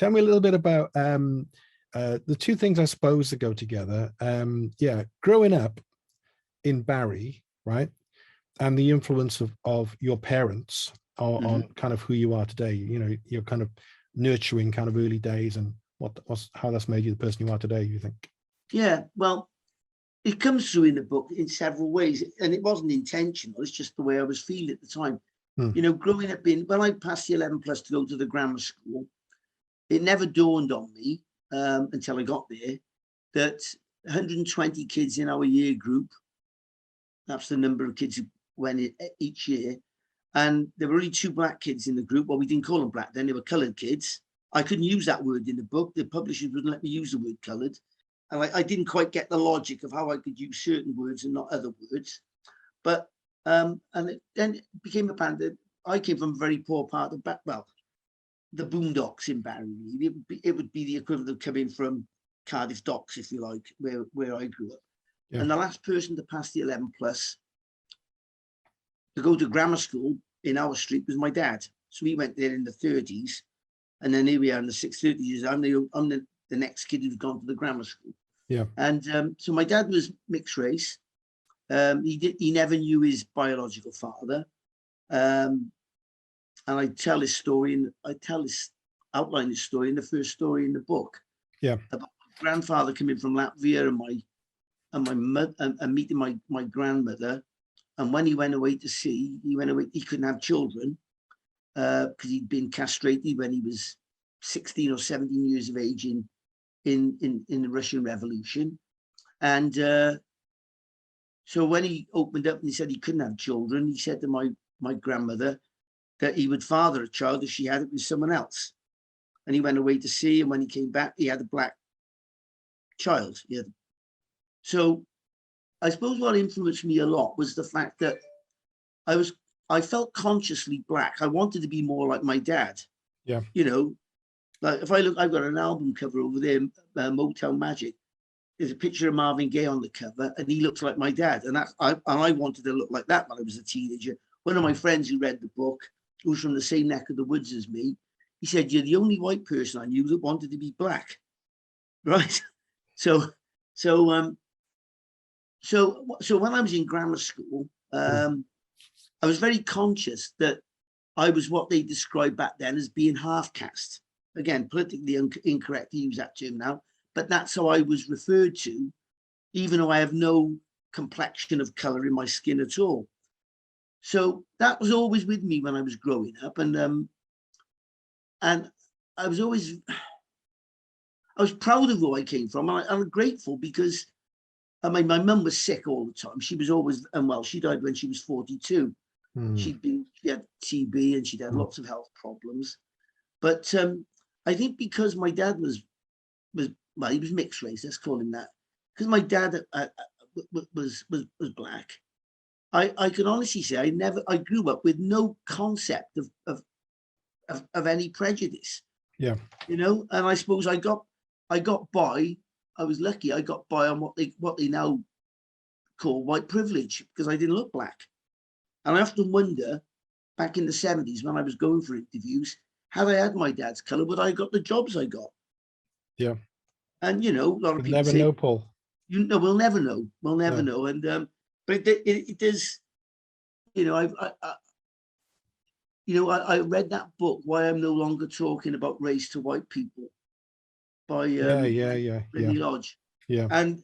Tell me a little bit about the two things I suppose that go together. Yeah, growing up in Barry, right, and the influence of your parents on kind of who you are today. You know, you're kind of nurturing kind of early days, and how that's made you the person you are today. You think? Yeah, well, it comes through in the book in several ways, and it wasn't intentional. It's just the way I was feeling at the time. You know, growing up when I passed the 11 plus to go to the grammar school, it never dawned on me until I got there that 120 kids in our year group, that's the number of kids who went in each year, and there were only 2 black kids in the group. Well, we didn't call them black then, they were coloured kids. I couldn't use that word in the book. The publishers wouldn't let me use the word coloured. And I didn't quite get the logic of how I could use certain words and not other words. But then it became apparent that I came from a very poor part of the boondocks in Barry. It would be the equivalent of coming from Cardiff Docks, if you like, where I grew up. Yeah. And the last person to pass the 11 plus to go to grammar school in our street was my dad. So he went there in the 30s, and then here we are in the 630s. I'm the next kid who's gone to the grammar school. Yeah. And so my dad was mixed race. He never knew his biological father. And I tell this story, and outline this story in the first story in the book. Yeah. About my grandfather coming from Latvia and my mother and meeting my grandmother. And when he went away to sea, he couldn't have children because he'd been castrated when he was 16 or 17 years of age in the Russian Revolution. And so when he opened up and he said he couldn't have children, he said to my grandmother that he would father a child if she had it with someone else. And he went away to sea, and when he came back, he had a black child. So I suppose what influenced me a lot was the fact that I felt consciously black. I wanted to be more like my dad. Yeah. You know, like if I look, I've got an album cover over there, Motown Magic. There's a picture of Marvin Gaye on the cover, and he looks like my dad. And I wanted to look like that when I was a teenager. One of my friends who read the book, who's from the same neck of the woods as me, he said, "You're the only white person I knew that wanted to be black." Right? So when I was in grammar school, I was very conscious that I was what they described back then as being half caste. Again, politically incorrect to use that term now, but that's how I was referred to, even though I have no complexion of color in my skin at all. So that was always with me when I was growing up, and I was proud of who I came from, and I'm grateful because I mean, my mum was sick all the time. She was always unwell. She died when she was 42. She had TB and she'd had lots of health problems. But I think because my dad was he was mixed race, let's call him that. Because my dad was black. I can honestly say I grew up with no concept of any prejudice. Yeah. You know, and I suppose I got by. I was lucky. I got by on what they now call white privilege because I didn't look black. And I often wonder, back in the 70s when I was going for interviews, had I had my dad's color, would I have got the jobs I got? Yeah. And you know, a lot of people never say, know, Paul. You know, we'll never know. We'll never know. And but it does. You know, I read that book, Why I'm No Longer Talking About Race to White People, by Renee Lodge. Yeah. And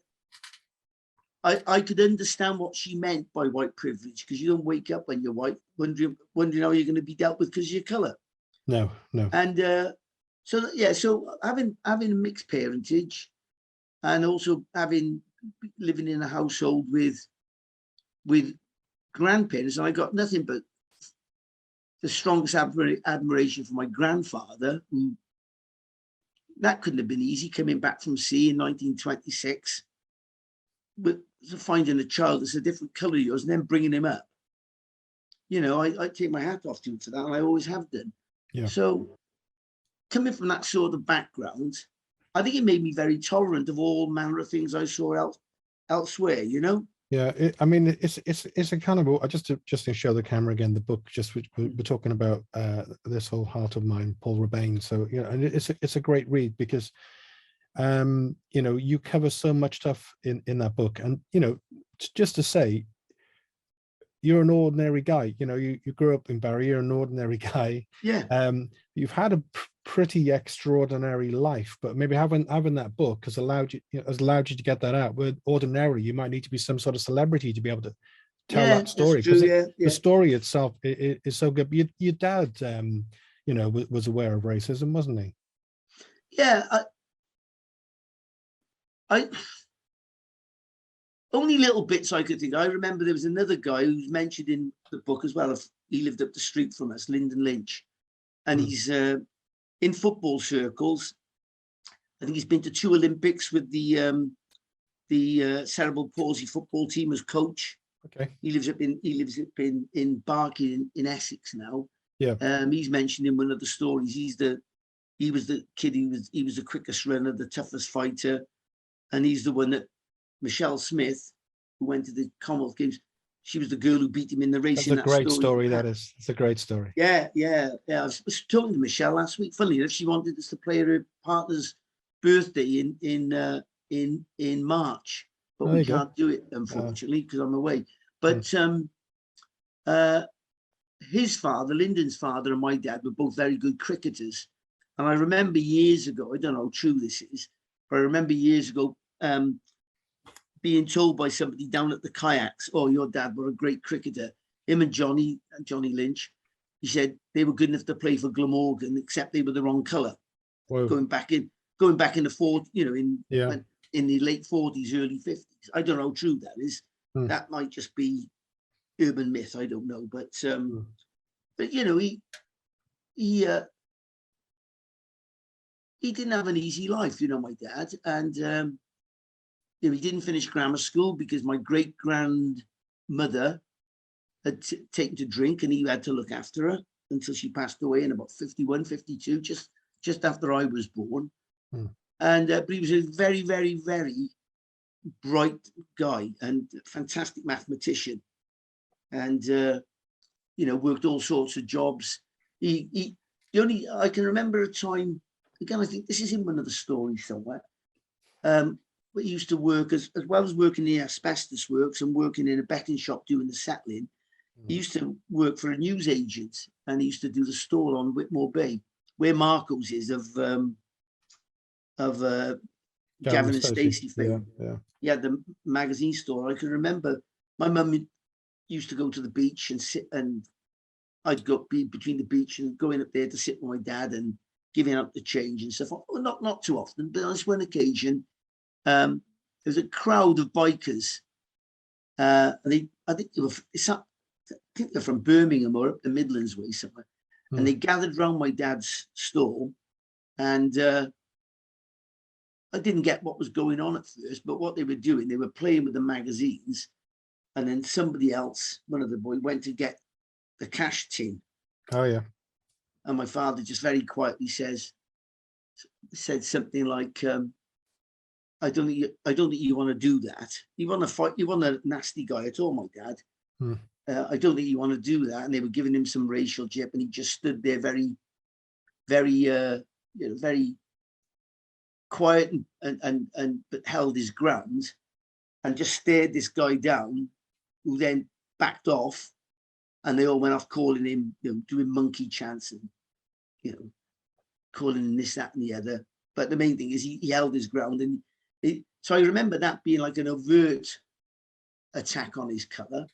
I could understand what she meant by white privilege, because you don't wake up when you're white wondering how you're going to be dealt with because of your color. No. And so having a mixed parentage, and also living in a household with grandparents, and I got nothing but the strongest admiration for my grandfather, who that couldn't have been easy, coming back from sea in 1926, but finding a child that's a different color of yours and then bringing him up. You know, I take my hat off to him for that, and I always have done. Yeah. So coming from that sort of background, I think it made me very tolerant of all manner of things I saw elsewhere, you know? Yeah, I mean, it's a kind of, just to show the camera again, the book, just we're talking about this whole Heart of Mine, Paul Rebane. So, you know, and it's a great read because you know, you cover so much stuff in that book. And, you know, just to say, you're an ordinary guy. You know, you grew up in Barry, you're an ordinary guy. Yeah. You've had a pretty extraordinary life, but maybe having that book has allowed you, has allowed you to get that out. Where ordinarily you might need to be some sort of celebrity to be able to tell Yeah, that story, that's true. because Yeah, the yeah, story itself is so good. Your dad, you know, was aware of racism, wasn't he? yeah. I only little bits I could think. I remember there was another guy who's mentioned in the book as well. He lived up the street from us, Lyndon Lynch, and he's in football circles. I think he's been to 2 Olympics with the cerebral palsy football team as coach. Okay. He lives up in Barking in Essex now. Yeah. He's mentioned in one of the stories. He was the kid. He was the quickest runner, the toughest fighter, and he's the one that Michelle Smith, who went to the Commonwealth Games, she was the girl who beat him in the race. That's in a that great story. story. That is. It's a great story. Yeah. I was talking to Michelle last week. Funnily enough, she wanted us to play her partner's birthday in March, but we can't do it, unfortunately, because I'm away. But his father, Lyndon's father, and my dad were both very good cricketers. And I remember years ago, I don't know how true this is, but I remember years ago being told by somebody down at the kayaks, "Oh, your dad were a great cricketer." Him and Johnny Lynch, he said they were good enough to play for Glamorgan, except they were the wrong colour. Going back in the 40s, you know, in the late 40s, early 50s. I don't know how true that is. That might just be urban myth. I don't know, but you know, he didn't have an easy life, you know, my dad, and you know, he didn't finish grammar school because my great grandmother had taken to drink, and he had to look after her until she passed away in about 51, 52, just after I was born. And but he was a very, very, very bright guy and fantastic mathematician, and you know, worked all sorts of jobs. I can remember a time, again, I think this is in one of the stories somewhere, but he used to work as well as working in asbestos works and working in a betting shop doing the settling. He used to work for a news agent, and he used to do the store on Whitmore Bay, where Marco's is of Gavin and Stacey fame. Yeah. He had the magazine store. I can remember my mum used to go to the beach and sit, and I'd be between the beach and going up there to sit with my dad and giving out the change and stuff. Well, not too often, but on this one occasion, there was a crowd of bikers, and I think they're from Birmingham or up the Midlands way somewhere, and they gathered around my dad's stall, and I didn't get what was going on at first, but what they were doing, they were playing with the magazines, and then somebody else, one of the boys, went to get the cash tin. Oh yeah. And my father just very quietly said something like, I don't think you want to do that. You want to fight. You want a nasty guy at all, my dad. I don't think you want to do that. And they were giving him some racial jip, and he just stood there very, very, you know, very quiet and but held his ground and just stared this guy down, who then backed off, and they all went off calling him, you know, doing monkey chants and, you know, calling him this, that, and the other. But the main thing is he held his ground, and so I remember that being like an overt attack on his colour.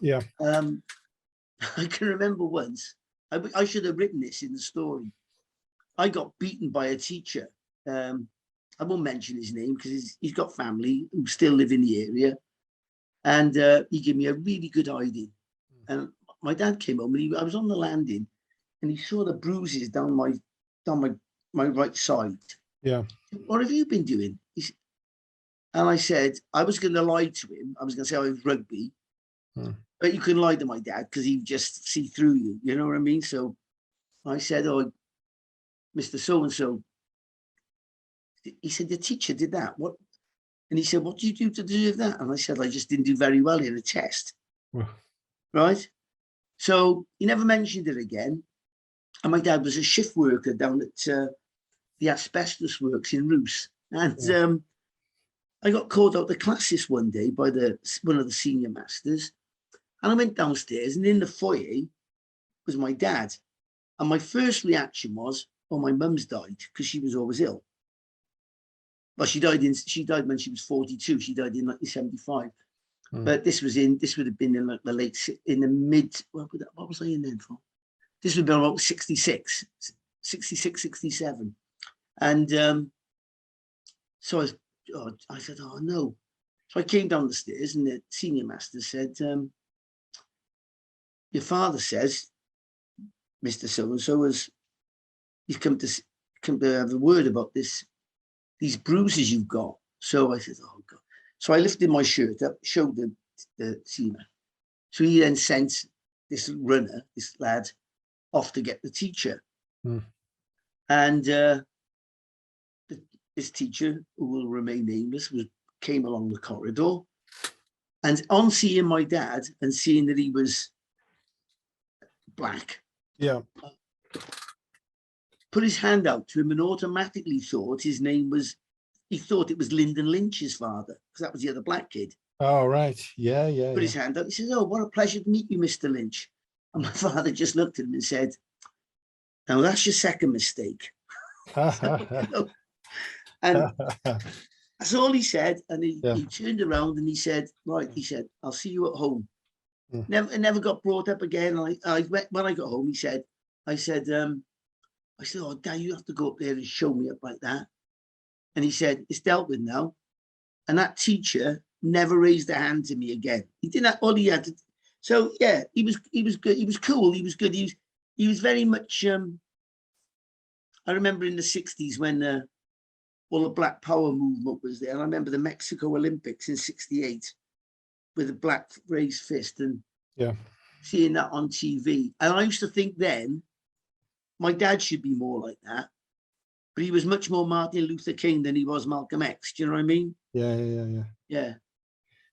Yeah. I can remember once, I should have written this in the story. I got beaten by a teacher. I won't mention his name because he's got family who still live in the area. And he gave me a really good hiding. And my dad came home, and I was on the landing, and he saw the bruises down my right side. Yeah. What have you been doing? And I said, I was going to lie to him. I was going to say I was rugby. But you can lie to my dad because he'd just see through you. You know what I mean? So I said, "Oh, Mr. So-and-so." He said, "The teacher did that. What And he said, what do you do to deserve that? And I said, I just didn't do very well in a test. Well. Right? So he never mentioned it again. And my dad was a shift worker down at the asbestos works in Roos. And I got called out the classes one day by one of the senior masters. And I went downstairs, and in the foyer was my dad. And my first reaction was, oh, my mum's died, because she was always ill. Well, she died when she was 42. She died in 1975. But this would have been in the mid, what was I in then for? This would have been about 66, 67. And so I said, oh no. So I came down the stairs, and the senior master said, your father says, Mr. So-and-so, he's come to have a word about these bruises you've got. So I said, oh God. So I lifted my shirt up, showed the senior. So he then sent this runner, this lad, off to get the teacher. And this teacher, who will remain nameless, came along the corridor. And on seeing my dad and seeing that he was black, put his hand out to him and automatically thought his name was, he thought it was Lyndon Lynch's father, because that was the other black kid. Oh, right. Yeah. Put his hand out. He says, oh, what a pleasure to meet you, Mr. Lynch. And my father just looked at him and said, now that's your second mistake. So, and that's all he said. And he turned around and he said, right, he said, I'll see you at home. Never got brought up again. When I got home, I said, oh, Dad, you have to go up there and show me up like that. And he said, it's dealt with now. And that teacher never raised a hand to me again. He didn't have, all he had to. So yeah, he was good. He was cool. He was good. He was very much. I remember in the 60s when all the Black Power movement was there. And I remember the Mexico Olympics in '68 with a black raised fist and seeing that on TV. And I used to think then my dad should be more like that. But he was much more Martin Luther King than he was Malcolm X. Do you know what I mean? Yeah. Yeah.